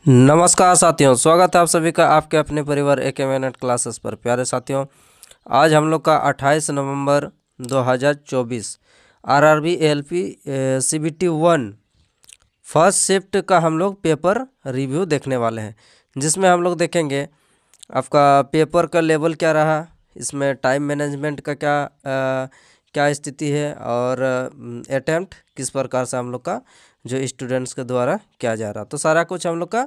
नमस्कार साथियों, स्वागत है आप सभी का आपके अपने परिवार AK क्लासेस पर। प्यारे साथियों, आज हम लोग का 28 नवंबर 2024 RRB ALP CBT 1 first shift का हम लोग पेपर रिव्यू देखने वाले हैं, जिसमें हम लोग देखेंगे आपका पेपर का लेवल क्या रहा, इसमें टाइम मैनेजमेंट का क्या स्थिति है और अटेम्प्ट किस प्रकार से हम लोग का जो स्टूडेंट्स के द्वारा किया जा रहा। तो सारा कुछ हम लोग का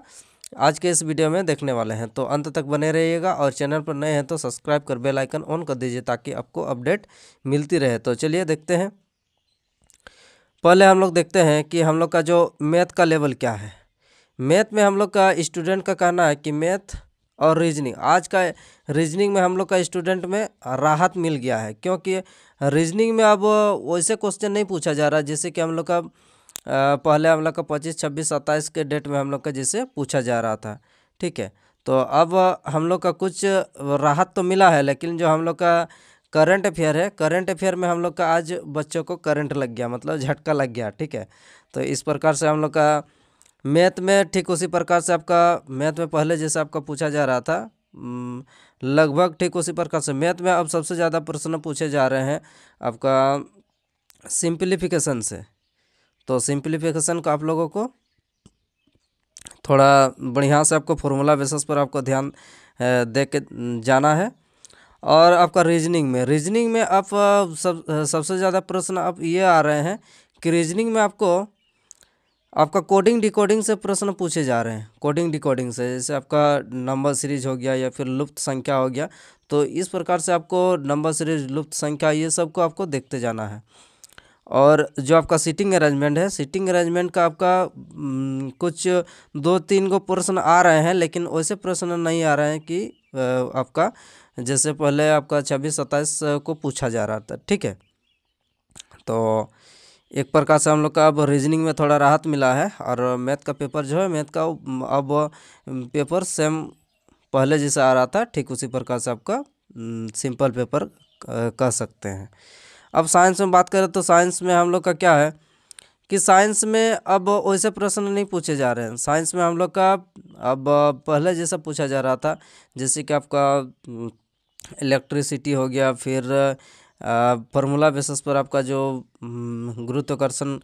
आज के इस वीडियो में देखने वाले हैं, तो अंत तक बने रहिएगा। और चैनल पर नए हैं तो सब्सक्राइब कर बेल आइकन ऑन कर दीजिए ताकि आपको अपडेट मिलती रहे। तो चलिए देखते हैं। पहले हम लोग देखते हैं कि हम लोग का जो मैथ का लेवल क्या है। मैथ में हम लोग का स्टूडेंट का कहना है कि मैथ और रीजनिंग, आज का रीजनिंग में हम लोग का स्टूडेंट में राहत मिल गया है, क्योंकि रीजनिंग में अब वैसे क्वेश्चन नहीं पूछा जा रहा जैसे कि हम लोग का पहले हम लोग का 25, 26, 27 के डेट में हम लोग का जैसे पूछा जा रहा था। ठीक है, तो अब हम लोग का कुछ राहत तो मिला है, लेकिन जो हम लोग का करंट अफेयर है, करंट अफेयर में हम लोग का आज बच्चों को करंट लग गया, मतलब झटका लग गया। ठीक है, तो इस प्रकार से हम लोग का मैथ में ठीक उसी प्रकार से आपका मैथ में पहले जैसे आपका पूछा जा रहा था, लगभग ठीक उसी प्रकार से मैथ में अब सबसे ज़्यादा प्रश्न पूछे जा रहे हैं आपका सिंप्लीफिकेशन से। तो सिंप्लीफिकेशन का आप लोगों को थोड़ा बढ़िया से आपको फॉर्मूला बेसिस पर आपको ध्यान दे के जाना है। और आपका रीजनिंग में आप सबसे ज़्यादा प्रश्न अब ये आ रहे हैं कि रीजनिंग में आपका कोडिंग डिकोडिंग से प्रश्न पूछे जा रहे हैं। कोडिंग डिकोडिंग से जैसे आपका नंबर सीरीज हो गया या फिर लुप्त संख्या हो गया, तो इस प्रकार से आपको नंबर सीरीज, लुप्त संख्या, ये सब को आपको देखते जाना है। और जो आपका सीटिंग अरेंजमेंट है, सीटिंग अरेंजमेंट का आपका कुछ 2-3 गो प्रश्न आ रहे हैं, लेकिन वैसे प्रश्न नहीं आ रहे हैं कि आपका जैसे पहले आपका 26-27 को पूछा जा रहा था। ठीक है, तो एक प्रकार से हम लोग का अब रीजनिंग में थोड़ा राहत मिला है। और मैथ का पेपर जो है, मैथ का अब पेपर सेम पहले जैसा आ रहा था, ठीक उसी प्रकार से आपका सिंपल पेपर कह सकते हैं। अब साइंस में बात करें तो साइंस में हम लोग का क्या है कि साइंस में अब वैसे प्रश्न नहीं पूछे जा रहे हैं। साइंस में हम लोग का अब पहले जैसा पूछा जा रहा था, जैसे कि आपका इलेक्ट्रिसिटी हो गया, फिर फार्मूला बेसिस पर आपका जो गुरुत्वाकर्षण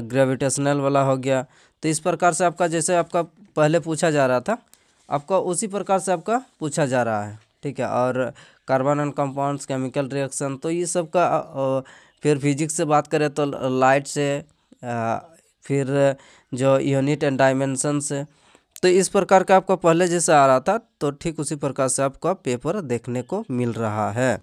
ग्रेविटेशनल वाला हो गया। तो इस प्रकार से आपका जैसे आपका पहले पूछा जा रहा था, आपका उसी प्रकार से आपका पूछा जा रहा है। ठीक है, और carbon and compounds, chemical reaction, तो ये सब का फिर फिजिक्स से बात करें तो लाइट से, फिर जो यूनिट एंड डायमेंशन से, तो इस प्रकार का आपका पहले जैसा आ रहा था, तो ठीक उसी प्रकार से आपका पेपर देखने को मिल रहा है।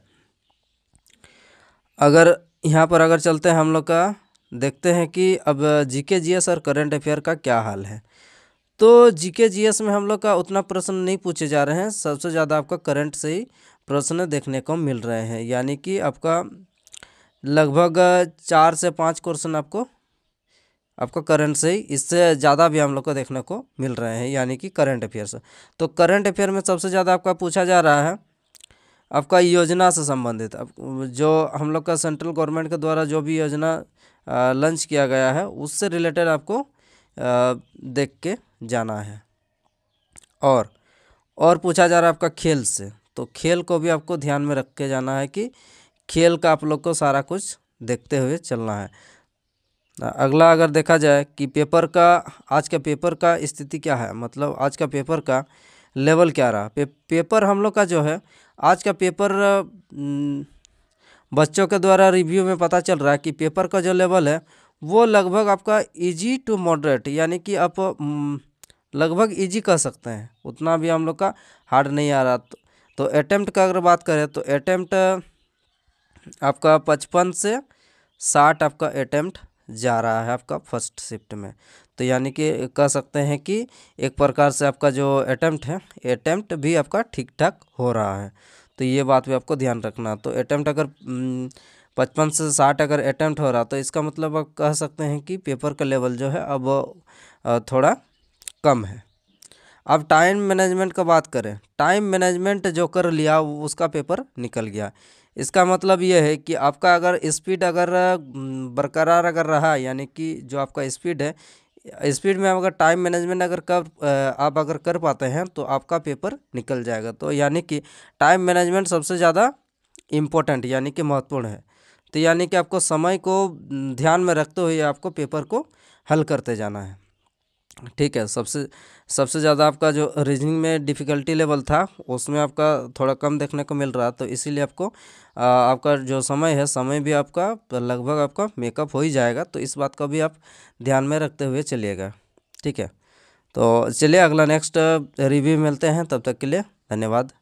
अगर यहाँ पर अगर चलते हैं हम लोग का, देखते हैं कि अब जीके जीएस और करंट अफेयर का क्या हाल है। तो जीके जीएस में हम लोग का उतना प्रश्न नहीं पूछे जा रहे हैं, सबसे ज़्यादा आपका करंट से ही प्रश्न देखने को मिल रहे हैं, यानी कि आपका लगभग 4 से 5 क्वेश्चन आपका करंट से ही, इससे ज़्यादा भी हम लोग को देखने को मिल रहे हैं, यानी कि करंट अफेयर से। तो करंट अफेयर में सबसे ज़्यादा आपका पूछा जा रहा है आपका योजना से संबंधित, अब जो हम लोग का सेंट्रल गवर्नमेंट के द्वारा जो भी योजना लॉन्च किया गया है, उससे रिलेटेड आपको देख के जाना है। और पूछा जा रहा है आपका खेल से, तो खेल को भी आपको ध्यान में रख के जाना है कि खेल का आप लोग को सारा कुछ देखते हुए चलना है। अगला अगर देखा जाए कि पेपर का, आज का पेपर का स्थिति क्या है, मतलब आज का पेपर का लेवल क्या रहा। पेपर हम लोग का जो है, आज का पेपर बच्चों के द्वारा रिव्यू में पता चल रहा है कि पेपर का जो लेवल है वो लगभग आपका इजी टू मॉडरेट, यानी कि आप लगभग इजी कह सकते हैं, उतना भी हम लोग का हार्ड नहीं आ रहा। तो अटेम्प्ट का अगर बात करें तो अटेम्प्ट आपका 55 से 60 आपका अटेम्प्ट जा रहा है आपका फर्स्ट शिफ्ट में। तो यानी कि कह सकते हैं कि एक प्रकार से आपका जो अटेम्प्ट है, अटेम्प्ट भी आपका ठीक ठाक हो रहा है। तो ये बात भी आपको ध्यान रखना। तो अटेम्प्ट अगर 55 से 60 अगर अटेम्प्ट हो रहा, तो इसका मतलब आप कह सकते हैं कि पेपर का लेवल जो है अब थोड़ा कम है। अब टाइम मैनेजमेंट का बात करें, टाइम मैनेजमेंट जो कर लिया उसका पेपर निकल गया। इसका मतलब ये है कि आपका अगर स्पीड अगर बरकरार अगर रहा, यानी कि जो आपका स्पीड है स्पीड में अगर टाइम मैनेजमेंट आप अगर कर पाते हैं तो आपका पेपर निकल जाएगा। तो यानी कि टाइम मैनेजमेंट सबसे ज़्यादा इम्पोर्टेंट यानी कि महत्वपूर्ण है। तो यानी कि आपको समय को ध्यान में रखते हुए आपको पेपर को हल करते जाना है। ठीक है, सबसे सबसे ज़्यादा आपका जो रीजनिंग में डिफ़िकल्टी लेवल था उसमें आपका थोड़ा कम देखने को मिल रहा, तो इसीलिए आपको आपका जो समय है, समय भी आपका लगभग आपका मेकअप हो ही जाएगा। तो इस बात का भी आप ध्यान में रखते हुए चलिएगा। ठीक है, तो चलिए अगला नेक्स्ट रिव्यू मिलते हैं, तब तक के लिए धन्यवाद।